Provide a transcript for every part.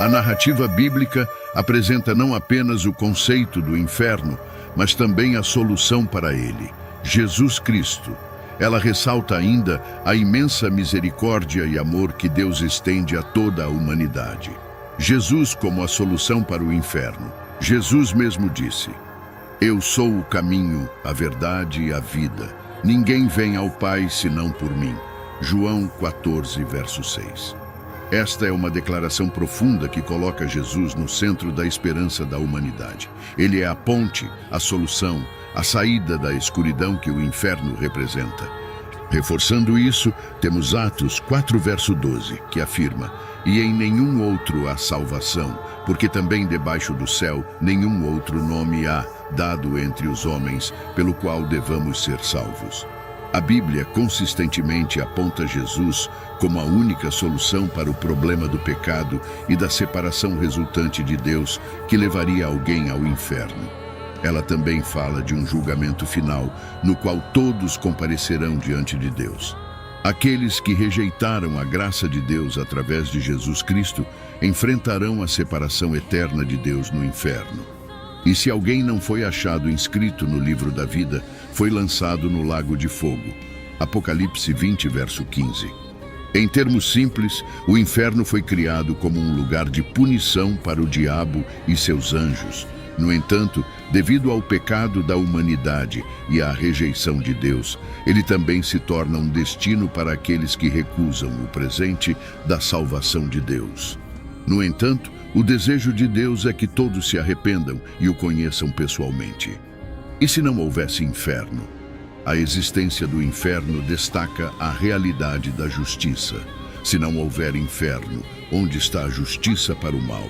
A narrativa bíblica apresenta não apenas o conceito do inferno, mas também a solução para ele, Jesus Cristo. Ela ressalta ainda a imensa misericórdia e amor que Deus estende a toda a humanidade. Jesus como a solução para o inferno. Jesus mesmo disse: "Eu sou o caminho, a verdade e a vida. Ninguém vem ao Pai senão por mim." João 14, verso 6. Esta é uma declaração profunda que coloca Jesus no centro da esperança da humanidade. Ele é a ponte, a solução, a saída da escuridão que o inferno representa. Reforçando isso, temos Atos 4, verso 12, que afirma: "E em nenhum outro há salvação, porque também debaixo do céu nenhum outro nome há dado entre os homens, pelo qual devamos ser salvos." A Bíblia consistentemente aponta Jesus como a única solução para o problema do pecado e da separação resultante de Deus que levaria alguém ao inferno. Ela também fala de um julgamento final, no qual todos comparecerão diante de Deus. Aqueles que rejeitaram a graça de Deus através de Jesus Cristo enfrentarão a separação eterna de Deus no inferno. E se alguém não foi achado inscrito no livro da vida, foi lançado no lago de fogo. Apocalipse 20, verso 15. Em termos simples, o inferno foi criado como um lugar de punição para o diabo e seus anjos. No entanto, devido ao pecado da humanidade e à rejeição de Deus, ele também se torna um destino para aqueles que recusam o presente da salvação de Deus. No entanto, o desejo de Deus é que todos se arrependam e o conheçam pessoalmente. E se não houvesse inferno? A existência do inferno destaca a realidade da justiça. Se não houver inferno, onde está a justiça para o mal?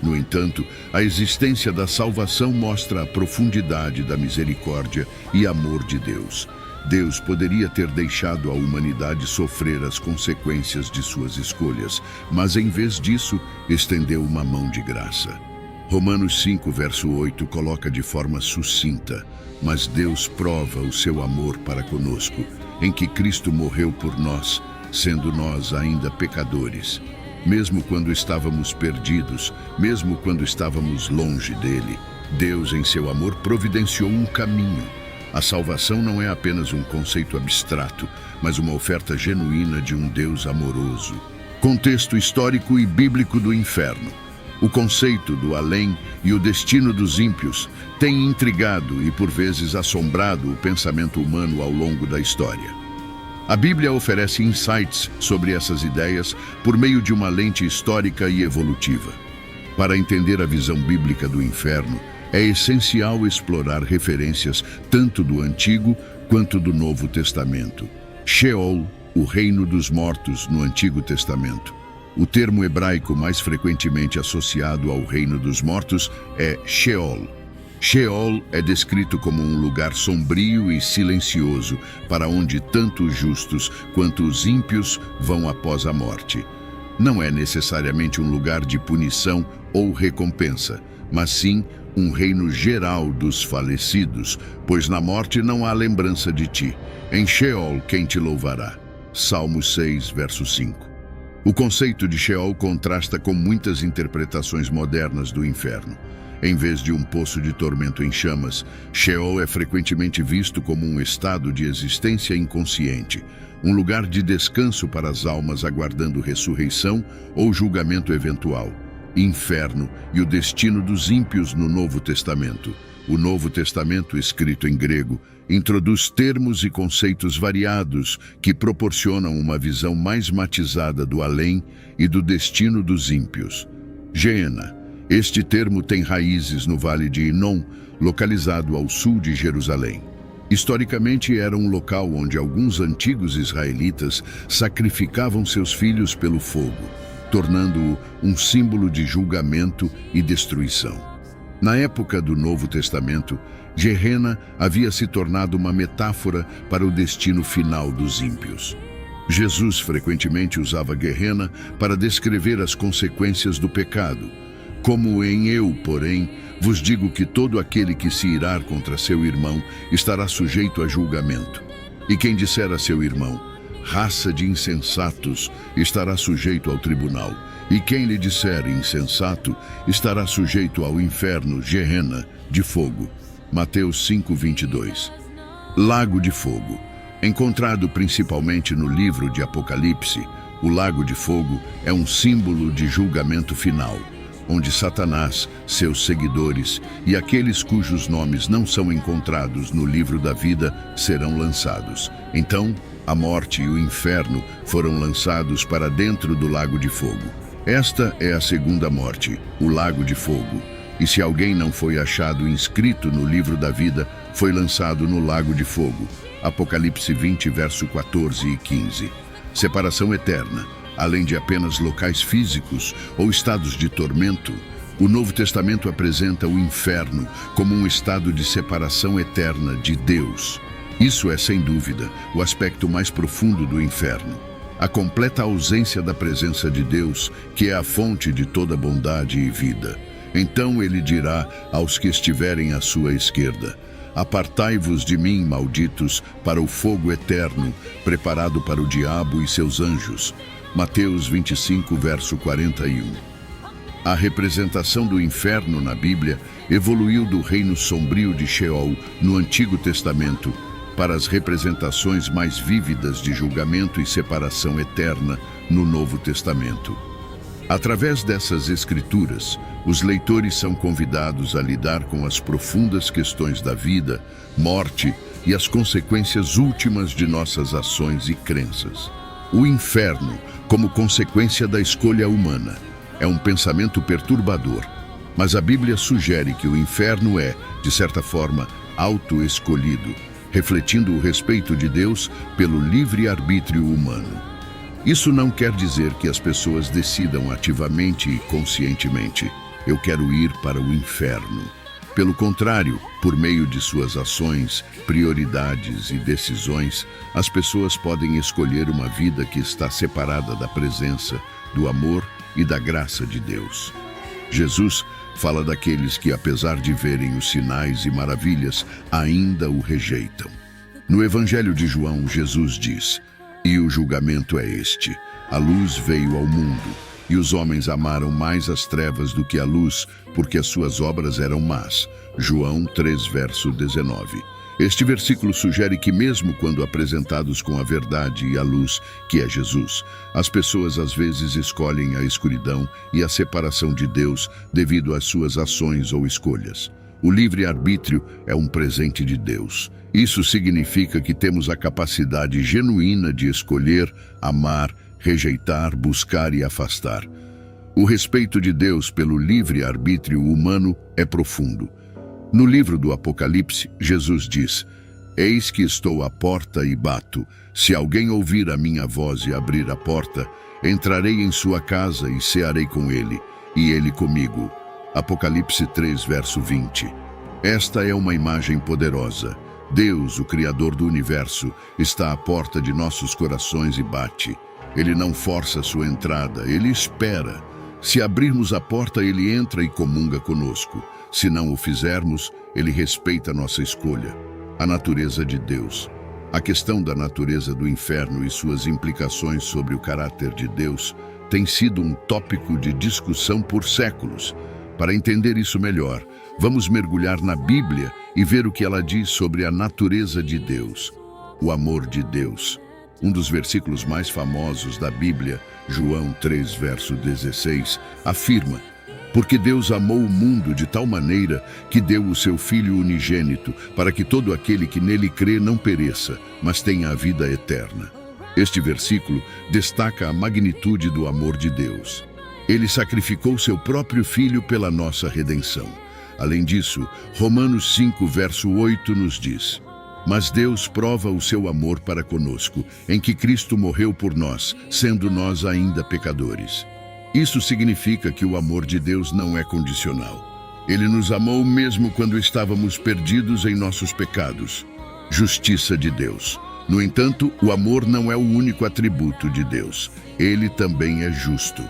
No entanto, a existência da salvação mostra a profundidade da misericórdia e amor de Deus. Deus poderia ter deixado a humanidade sofrer as consequências de suas escolhas, mas em vez disso, estendeu uma mão de graça. Romanos 5, verso 8 coloca de forma sucinta: "Mas Deus prova o seu amor para conosco, em que Cristo morreu por nós, sendo nós ainda pecadores." Mesmo quando estávamos perdidos, mesmo quando estávamos longe dele, Deus, em seu amor, providenciou um caminho. A salvação não é apenas um conceito abstrato, mas uma oferta genuína de um Deus amoroso. Contexto histórico e bíblico do inferno. O conceito do além e o destino dos ímpios tem intrigado e, por vezes, assombrado o pensamento humano ao longo da história. A Bíblia oferece insights sobre essas ideias por meio de uma lente histórica e evolutiva. Para entender a visão bíblica do inferno, é essencial explorar referências tanto do Antigo quanto do Novo Testamento. Sheol, o reino dos mortos no Antigo Testamento. O termo hebraico mais frequentemente associado ao reino dos mortos é Sheol. Sheol é descrito como um lugar sombrio e silencioso para onde tanto os justos quanto os ímpios vão após a morte. Não é necessariamente um lugar de punição ou recompensa, mas sim um reino geral dos falecidos, pois na morte não há lembrança de ti. Em Sheol quem te louvará? Salmos 6, verso 5. O conceito de Sheol contrasta com muitas interpretações modernas do inferno. Em vez de um poço de tormento em chamas, Sheol é frequentemente visto como um estado de existência inconsciente, um lugar de descanso para as almas aguardando ressurreição ou julgamento eventual. Inferno e o destino dos ímpios no Novo Testamento. O Novo Testamento, escrito em grego, introduz termos e conceitos variados que proporcionam uma visão mais matizada do além e do destino dos ímpios. Geena. Este termo tem raízes no Vale de Inom, localizado ao sul de Jerusalém. Historicamente, era um local onde alguns antigos israelitas sacrificavam seus filhos pelo fogo, tornando-o um símbolo de julgamento e destruição. Na época do Novo Testamento, Geena havia se tornado uma metáfora para o destino final dos ímpios. Jesus frequentemente usava Geena para descrever as consequências do pecado. Como em eu, porém, vos digo que todo aquele que se irar contra seu irmão estará sujeito a julgamento. E quem disser a seu irmão: raça de insensatos, estará sujeito ao tribunal, e quem lhe disser insensato estará sujeito ao inferno, Gehenna, de fogo. Mateus 5:22. Lago de fogo. Encontrado principalmente no livro de Apocalipse, o lago de fogo é um símbolo de julgamento final, onde Satanás, seus seguidores e aqueles cujos nomes não são encontrados no livro da vida serão lançados. Então, a morte e o inferno foram lançados para dentro do lago de fogo. Esta é a segunda morte, o lago de fogo. E se alguém não foi achado inscrito no livro da vida, foi lançado no lago de fogo. Apocalipse 20, verso 14 e 15. Separação eterna. Além de apenas locais físicos ou estados de tormento, o Novo Testamento apresenta o inferno como um estado de separação eterna de Deus. Isso é, sem dúvida, o aspecto mais profundo do inferno. A completa ausência da presença de Deus, que é a fonte de toda bondade e vida. Então ele dirá aos que estiverem à sua esquerda: apartai-vos de mim, malditos, para o fogo eterno, preparado para o diabo e seus anjos. Mateus 25, verso 41. A representação do inferno na Bíblia evoluiu do reino sombrio de Sheol no Antigo Testamento para as representações mais vívidas de julgamento e separação eterna no Novo Testamento. Através dessas escrituras, os leitores são convidados a lidar com as profundas questões da vida, morte e as consequências últimas de nossas ações e crenças. O inferno, como consequência da escolha humana, é um pensamento perturbador, mas a Bíblia sugere que o inferno é, de certa forma, auto-escolhido, refletindo o respeito de Deus pelo livre-arbítrio humano. Isso não quer dizer que as pessoas decidam ativamente e conscientemente: eu quero ir para o inferno. Pelo contrário, por meio de suas ações, prioridades e decisões, as pessoas podem escolher uma vida que está separada da presença, do amor e da graça de Deus. Jesus fala daqueles que, apesar de verem os sinais e maravilhas, ainda o rejeitam. No Evangelho de João, Jesus diz: e o julgamento é este: a luz veio ao mundo, e os homens amaram mais as trevas do que a luz, porque as suas obras eram más. João 3, verso 19. Este versículo sugere que mesmo quando apresentados com a verdade e a luz, que é Jesus, as pessoas às vezes escolhem a escuridão e a separação de Deus devido às suas ações ou escolhas. O livre-arbítrio é um presente de Deus. Isso significa que temos a capacidade genuína de escolher, amar, rejeitar, buscar e afastar. O respeito de Deus pelo livre-arbítrio humano é profundo. No livro do Apocalipse, Jesus diz: eis que estou à porta e bato. Se alguém ouvir a minha voz e abrir a porta, entrarei em sua casa e cearei com ele, e ele comigo. Apocalipse 3, verso 20. Esta é uma imagem poderosa. Deus, o Criador do Universo, está à porta de nossos corações e bate. Ele não força sua entrada, ele espera. Se abrirmos a porta, ele entra e comunga conosco. Se não o fizermos, ele respeita nossa escolha. A natureza de Deus. A questão da natureza do inferno e suas implicações sobre o caráter de Deus tem sido um tópico de discussão por séculos. Para entender isso melhor, vamos mergulhar na Bíblia e ver o que ela diz sobre a natureza de Deus, o amor de Deus. Um dos versículos mais famosos da Bíblia, João 3, verso 16, afirma: porque Deus amou o mundo de tal maneira que deu o seu Filho unigênito, para que todo aquele que nele crê não pereça, mas tenha a vida eterna. Este versículo destaca a magnitude do amor de Deus. Ele sacrificou seu próprio Filho pela nossa redenção. Além disso, Romanos 5, verso 8 nos diz: mas Deus prova o seu amor para conosco, em que Cristo morreu por nós, sendo nós ainda pecadores. Isso significa que o amor de Deus não é condicional. Ele nos amou mesmo quando estávamos perdidos em nossos pecados. Justiça de Deus. No entanto, o amor não é o único atributo de Deus. Ele também é justo.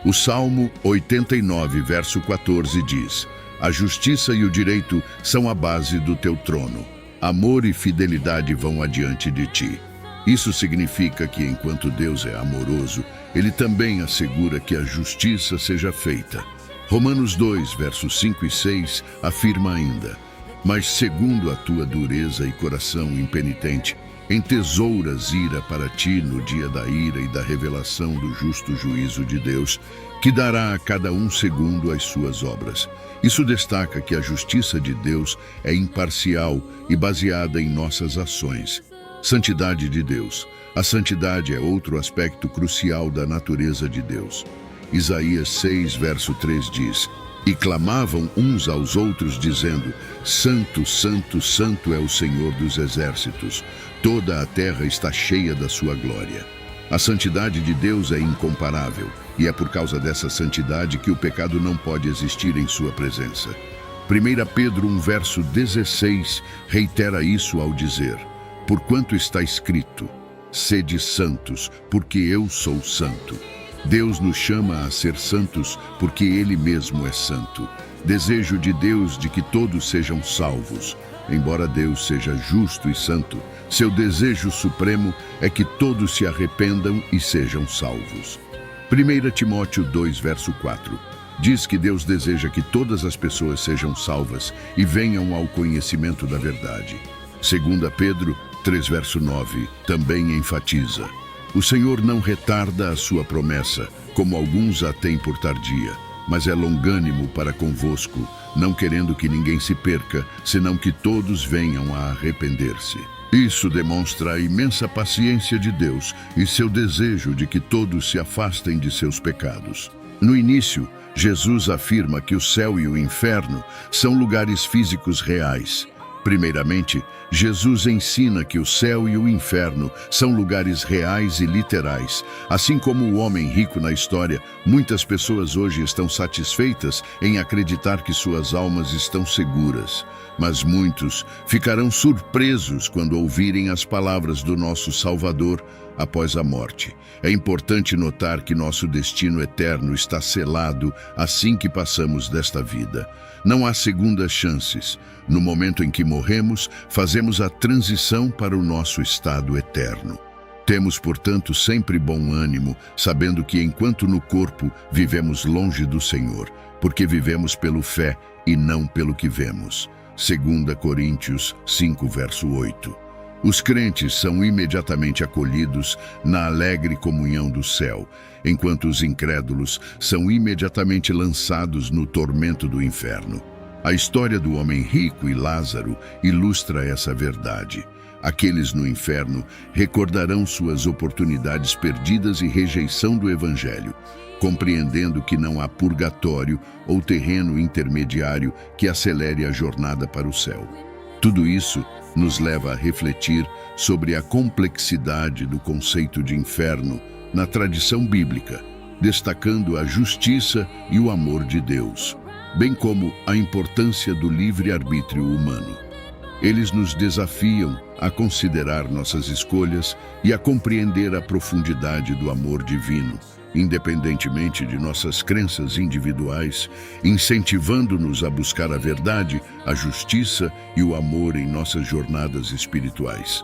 O Salmo 89, verso 14 diz: a justiça e o direito são a base do teu trono. Amor e fidelidade vão adiante de ti. Isso significa que, enquanto Deus é amoroso, Ele também assegura que a justiça seja feita. Romanos 2, versos 5 e 6, afirma ainda: mas segundo a tua dureza e coração impenitente, entesouras ira para ti no dia da ira e da revelação do justo juízo de Deus, que dará a cada um segundo as suas obras. Isso destaca que a justiça de Deus é imparcial e baseada em nossas ações. Santidade de Deus. A santidade é outro aspecto crucial da natureza de Deus. Isaías 6, verso 3 diz: e clamavam uns aos outros, dizendo: Santo, Santo, Santo é o Senhor dos exércitos. Toda a terra está cheia da sua glória. A santidade de Deus é incomparável, e é por causa dessa santidade que o pecado não pode existir em sua presença. 1 Pedro 1, verso 16, reitera isso ao dizer: porquanto está escrito: sede santos, porque eu sou santo. Deus nos chama a ser santos porque Ele mesmo é santo. Desejo de Deus de que todos sejam salvos. Embora Deus seja justo e santo, seu desejo supremo é que todos se arrependam e sejam salvos. 1 Timóteo 2, verso 4, diz que Deus deseja que todas as pessoas sejam salvas e venham ao conhecimento da verdade. 2 Pedro 3, verso 9, também enfatiza: o Senhor não retarda a sua promessa, como alguns a têm por tardia, mas é longânimo para convosco, não querendo que ninguém se perca, senão que todos venham a arrepender-se. Isso demonstra a imensa paciência de Deus e seu desejo de que todos se afastem de seus pecados. No início, Jesus afirma que o céu e o inferno são lugares físicos reais. Primeiramente, Jesus ensina que o céu e o inferno são lugares reais e literais. Assim como o homem rico na história, muitas pessoas hoje estão satisfeitas em acreditar que suas almas estão seguras. Mas muitos ficarão surpresos quando ouvirem as palavras do nosso Salvador após a morte. É importante notar que nosso destino eterno está selado assim que passamos desta vida. Não há segundas chances. No momento em que morremos, fazemos a transição para o nosso estado eterno. Temos, portanto, sempre bom ânimo, sabendo que enquanto no corpo vivemos longe do Senhor, porque vivemos pelo fé e não pelo que vemos. 2 Coríntios 5, verso 8. Os crentes são imediatamente acolhidos na alegre comunhão do céu, enquanto os incrédulos são imediatamente lançados no tormento do inferno. A história do homem rico e Lázaro ilustra essa verdade. Aqueles no inferno recordarão suas oportunidades perdidas e rejeição do Evangelho, compreendendo que não há purgatório ou terreno intermediário que acelere a jornada para o céu. Tudo isso nos leva a refletir sobre a complexidade do conceito de inferno na tradição bíblica, destacando a justiça e o amor de Deus, bem como a importância do livre-arbítrio humano. Eles nos desafiam a considerar nossas escolhas e a compreender a profundidade do amor divino, independentemente de nossas crenças individuais, incentivando-nos a buscar a verdade, a justiça e o amor em nossas jornadas espirituais.